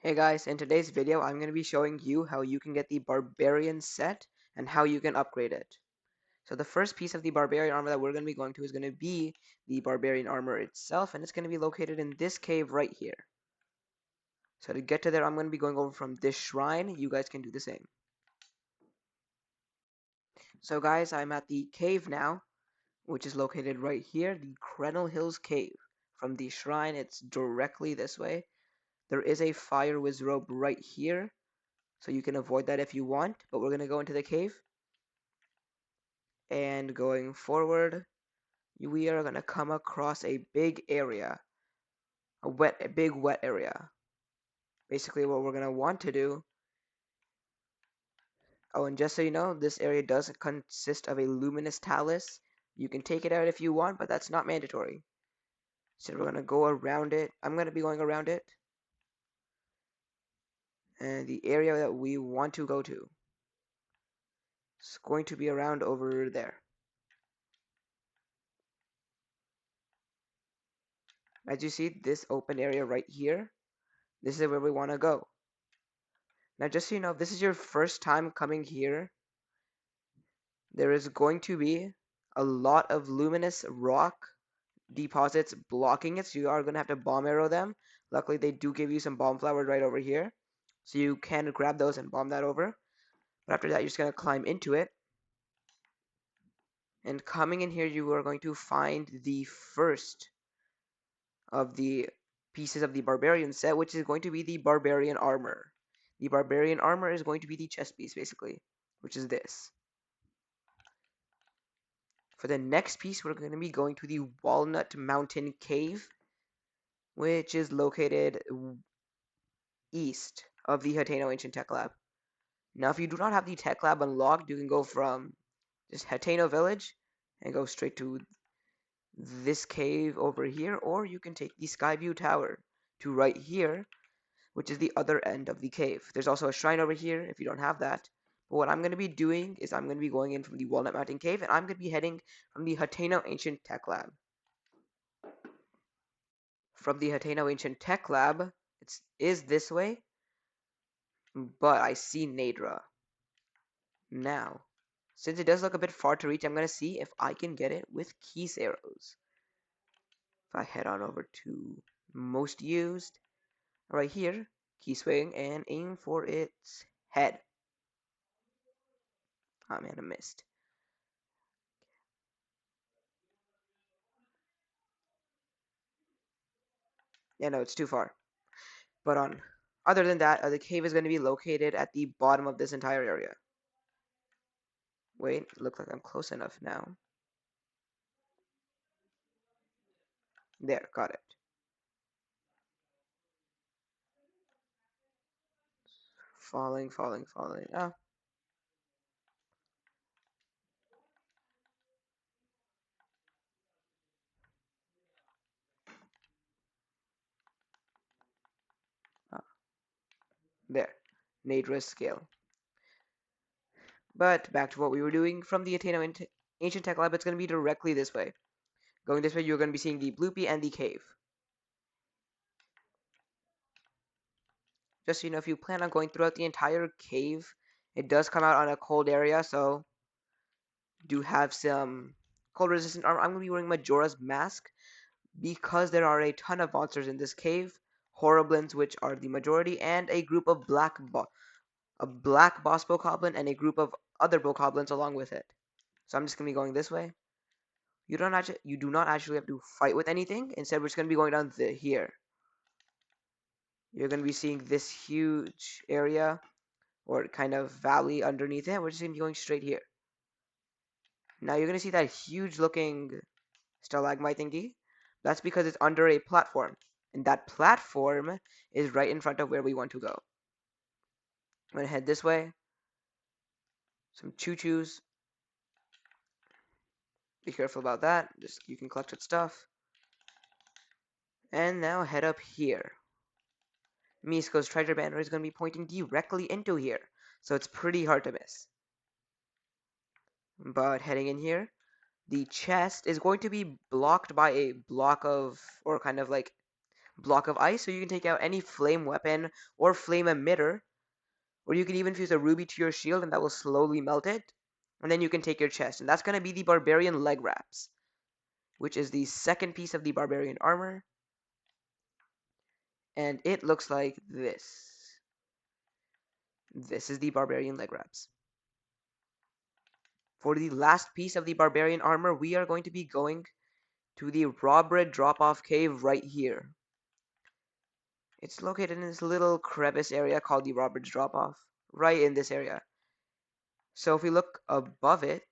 Hey guys, in today's video I'm going to be showing you how you can get the Barbarian set and how you can upgrade it. So the first piece of the Barbarian Armor that we're going to be going to is going to be the Barbarian Armor itself, and it's going to be located in this cave right here. So to get to there, I'm going to be going over from this shrine. You guys can do the same. So guys, I'm at the cave now, which is located right here, the Krenel Hills Cave. From the shrine, it's directly this way. There is a fire whiz rope right here, so you can avoid that if you want, but we're going to go into the cave. And going forward, we are going to come across a big area, a big wet area. Basically what we're going to want to do, oh, and just so you know, this area does consist of a luminous talus. You can take it out if you want, but that's not mandatory. So we're going to go around it. I'm going to be going around it. And the area that we want to go to is going to be around over there. As you see, this open area right here, this is where we want to go. Now, just so you know, if this is your first time coming here, there is going to be a lot of luminous rock deposits blocking it, so you are going to have to bomb arrow them. Luckily, they do give you some bomb flowers right over here, so you can grab those and bomb that over. But after that, you're just going to climb into it. And coming in here, you are going to find the first of the pieces of the Barbarian set, which is going to be the Barbarian Armor. The Barbarian Armor is going to be the chest piece, basically, which is this. For the next piece, we're going to be going to the Walnut Mountain Cave, which is located east of the Hateno Ancient Tech Lab. Now, if you do not have the Tech Lab unlocked, you can go from just Hateno Village and go straight to this cave over here, or you can take the Skyview Tower to right here, which is the other end of the cave. There's also a shrine over here if you don't have that. But what I'm going to be doing is I'm going to be going in from the Walnut Mountain Cave, and I'm going to be heading from the Hateno Ancient Tech Lab. From the Hateno Ancient Tech Lab, it is this way, but I see Nadra. Now, since it does look a bit far to reach, I'm going to see if I can get it with Keys arrows. If I head on over to most used, right here, key swing, and aim for its head. Oh man, I missed. Yeah, no, it's too far. But other than that, the cave is going to be located at the bottom of this entire area. Wait, it looks like I'm close enough now. There, got it. Falling, falling, falling. Oh. Oh. There. Nadra's scale. But back to what we were doing from the Athena Ancient Tech Lab, it's going to be directly this way. Going this way, you're going to be seeing the Bloopy and the cave. Just so you know, if you plan on going throughout the entire cave, it does come out on a cold area, so do have some cold resistant armor. I'm going to be wearing Majora's Mask because there are a ton of monsters in this cave. Horriblins, which are the majority, and a group of a black boss bokoblin and a group of other bokoblins along with it. So I'm just going to be going this way. You do not actually have to fight with anything. Instead, we're just going to be going down here. You're going to be seeing this huge area or kind of valley underneath it. We're just going to be going straight here. Now you're going to see that huge looking stalagmite thingy. That's because it's under a platform. And that platform is right in front of where we want to go. I'm going to head this way. Some choo-choos. Be careful about that. Just you can collect its stuff. And now head up here. Misko's treasure banner is going to be pointing directly into here. So it's pretty hard to miss. But heading in here, the chest is going to be blocked by a block of, or kind of like block of ice, so you can take out any flame weapon or flame emitter, or you can even fuse a ruby to your shield and that will slowly melt it. And then you can take your chest, and that's going to be the barbarian leg wraps, which is the second piece of the barbarian armor. And it looks like this. This is the barbarian leg wraps. For the last piece of the barbarian armor, we are going to be going to the raw bread drop-off cave right here. It's located in this little crevice area called the raw bread drop-off, right in this area. So if we look above it,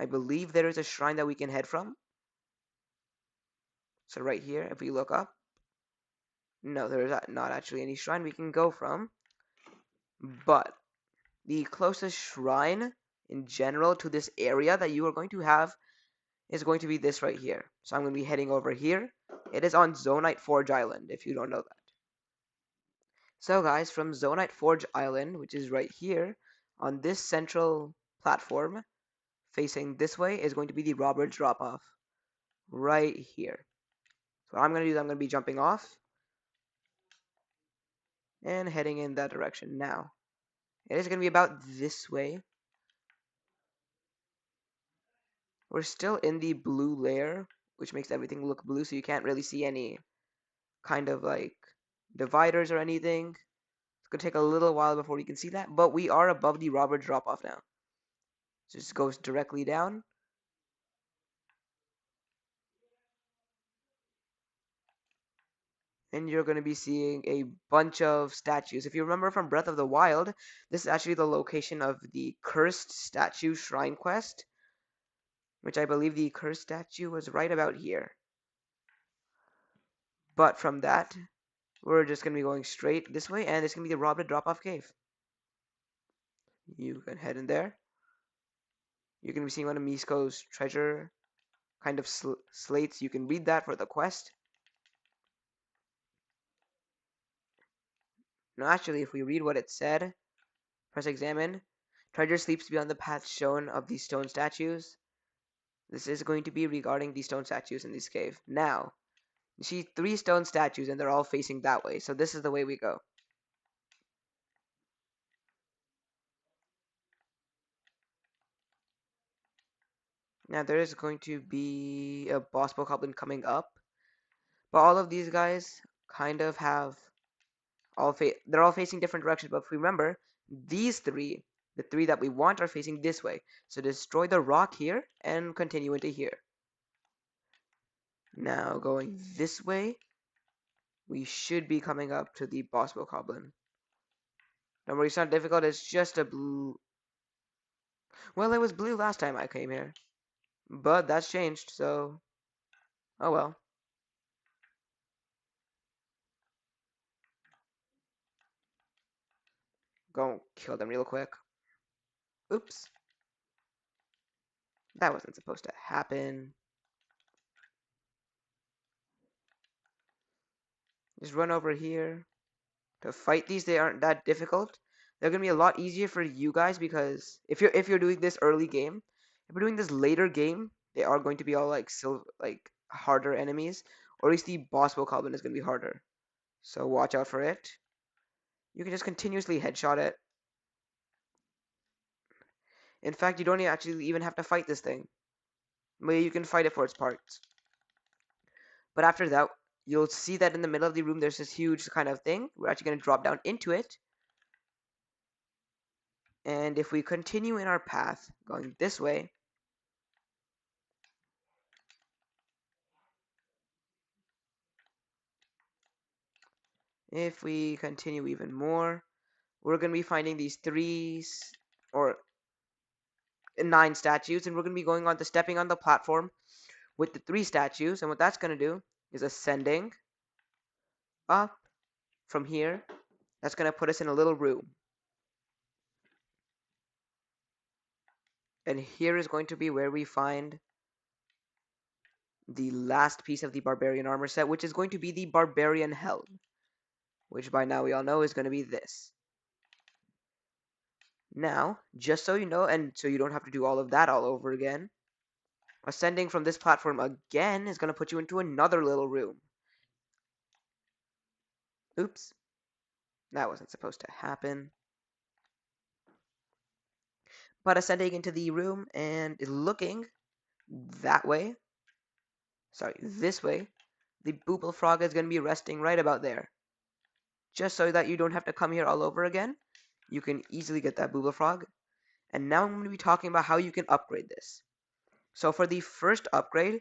I believe there is a shrine that we can head from. So right here, if we look up, no, there is not actually any shrine we can go from. But the closest shrine in general to this area that you are going to have is going to be this right here. So I'm going to be heading over here. It is on Zonite Forge Island, if you don't know that. So guys, from Zonite Forge Island, which is right here, on this central platform, facing this way, is going to be the Roberts drop-off. Right here. So what I'm going to do is I'm going to be jumping off and heading in that direction now. It is going to be about this way. We're still in the blue layer, which makes everything look blue, so you can't really see any kind of like dividers or anything. It's going to take a little while before we can see that, but we are above the Robert drop-off now. So just goes directly down. And you're going to be seeing a bunch of statues. If you remember from Breath of the Wild, this is actually the location of the Cursed Statue Shrine Quest, which I believe the Cursed Statue was right about here. But from that, we're just going to be going straight this way, and it's going to be the Robert drop-off cave. You can head in there. You're going to be seeing one of Misko's treasure kind of slates. You can read that for the quest. No, actually, if we read what it said, press examine. Treasure sleeps beyond the path shown of these stone statues. This is going to be regarding the stone statues in this cave. Now, you see 3 stone statues and they're all facing that way. So this is the way we go. Now there is going to be a boss bokoblin coming up. But all of these guys kind of have they're all facing different directions. But if we remember, these 3, the 3 that we want, are facing this way. So destroy the rock here and continue into here. Now going this way, we should be coming up to the boss bokoblin. Don't worry, it's not difficult. It's just a blue. Well, it was blue last time I came here, but that's changed. So, oh well. Go kill them real quick. Oops. That wasn't supposed to happen. Just run over here. To fight these, they aren't that difficult. They're gonna be a lot easier for you guys because if you're doing this early game, if you're doing this later game, they are going to be all like harder enemies, or at least the boss bokoblin is gonna be harder. So watch out for it. You can just continuously headshot it. In fact, you don't actually even have to fight this thing. But you can fight it for its parts. But after that, you'll see that in the middle of the room, there's this huge kind of thing. We're actually going to drop down into it. And if we continue in our path, going this way, if we continue even more, we're going to be finding these 3 or 9 statues, and we're going to be going on to stepping on the platform with the 3 statues. And what that's going to do is ascending up from here. That's going to put us in a little room. And here is going to be where we find the last piece of the Barbarian armor set, which is going to be the Barbarian helm, which by now we all know is going to be this. Now, just so you know, and so you don't have to do all of that all over again, Ascending from this platform again is going to put you into another little room. Oops, that wasn't supposed to happen. But ascending into the room and looking that way, sorry, this way, the Booble Frog is going to be resting right about there. Just so that you don't have to come here all over again, you can easily get that Booble Frog. And now I'm going to be talking about how you can upgrade this. So for the first upgrade,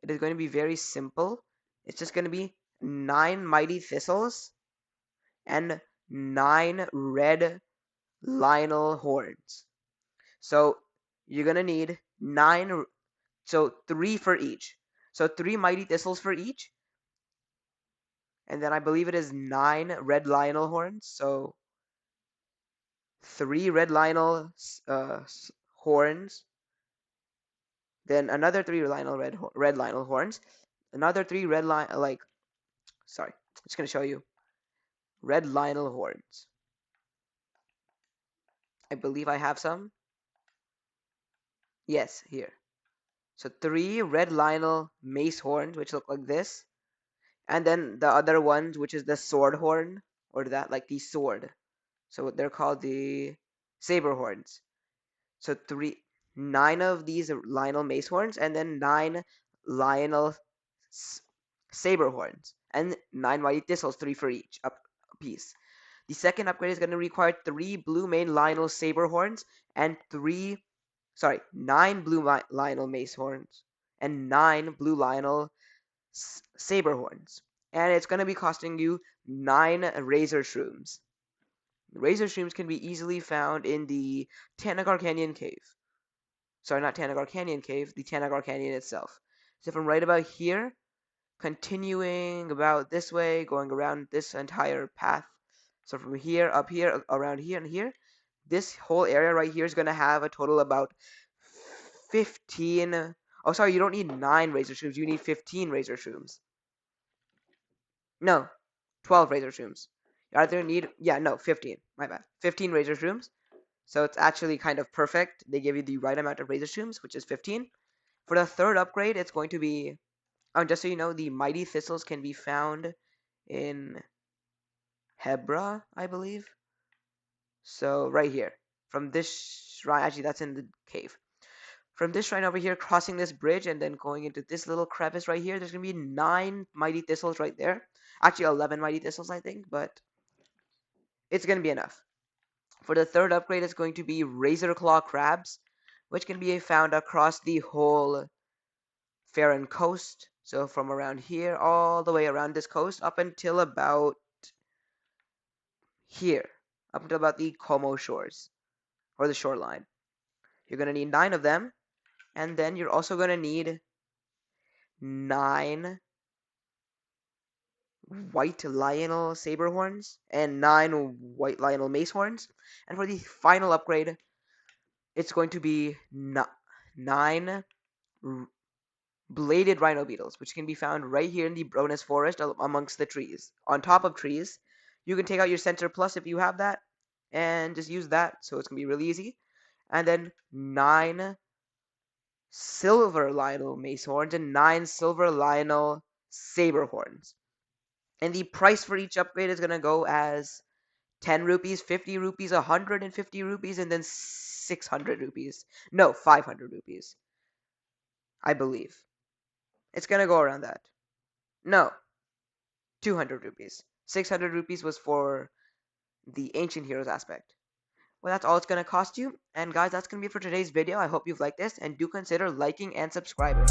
it is going to be very simple. It's just going to be 9 Mighty Thistles and 9 Red Lionel Horns. So you're going to need 9, so 3 for each. So 3 Mighty Thistles for each. And then I believe it is 9 Red Lionel Horns. So 3 Red Lionel Horns. Then another 3 red Lionel Horns. Another 3 red line, sorry, I'm just going to show you. Red Lionel Horns. I believe I have some. Yes, here. So 3 red Lionel mace horns, which look like this. And then the other ones, which is the sword horn, or that, like the sword. So they're called the saber horns. So 9 of these Lionel mace horns, and then 9 Lionel saber horns, and 9 mighty thistles, 3 for each a piece. The second upgrade is going to require 3 blue main Lionel saber horns and 9 blue Lionel mace horns and 9 blue Lionel saber horns. And it's going to be costing you 9 razor shrooms. Razor shrooms can be easily found in the Tanagar Canyon Cave. Sorry, not Tanagar Canyon Cave, the Tanagar Canyon itself. So from right about here, continuing about this way, going around this entire path. So from here, up here, around here, and here, this whole area right here is going to have a total about 15. Oh, sorry, you don't need 9 razor shrooms. You need 15 razor shrooms. No, 12 razor shrooms. You either need, yeah, no, 15. My bad. 15 razor shrooms. So it's actually kind of perfect. They give you the right amount of razor shrooms, which is 15. For the third upgrade, it's going to be, just so you know, the mighty thistles can be found in Hebra, I believe. So right here, from this shrine, actually that's in the cave. From this shrine over here, crossing this bridge and then going into this little crevice right here, there's going to be 9 mighty thistles right there. Actually 11 mighty thistles, I think, but it's going to be enough. For the third upgrade, it's going to be Razor Claw Crabs, which can be found across the whole Farron coast. So from around here all the way around this coast up until about here, up until about the Como shores, or the shoreline. You're going to need 9 of them, and then you're also going to need 9 white Lionel saber horns and 9 white Lionel mace horns. And for the final upgrade, it's going to be 9 bladed rhino beetles, which can be found right here in the Bronus forest amongst the trees. On top of trees, you can take out your Center Plus if you have that, and just use that, so it's going to be really easy. And then 9 silver Lionel mace horns and 9 silver Lionel saber horns. And the price for each upgrade is going to go as 10 rupees, 50 rupees, 150 rupees, and then 600 rupees. No, 500 rupees. I believe. It's going to go around that. No, 200 rupees. 600 rupees was for the ancient heroes aspect. Well, that's all it's going to cost you. And guys, that's going to be it for today's video. I hope you've liked this, and do consider liking and subscribing.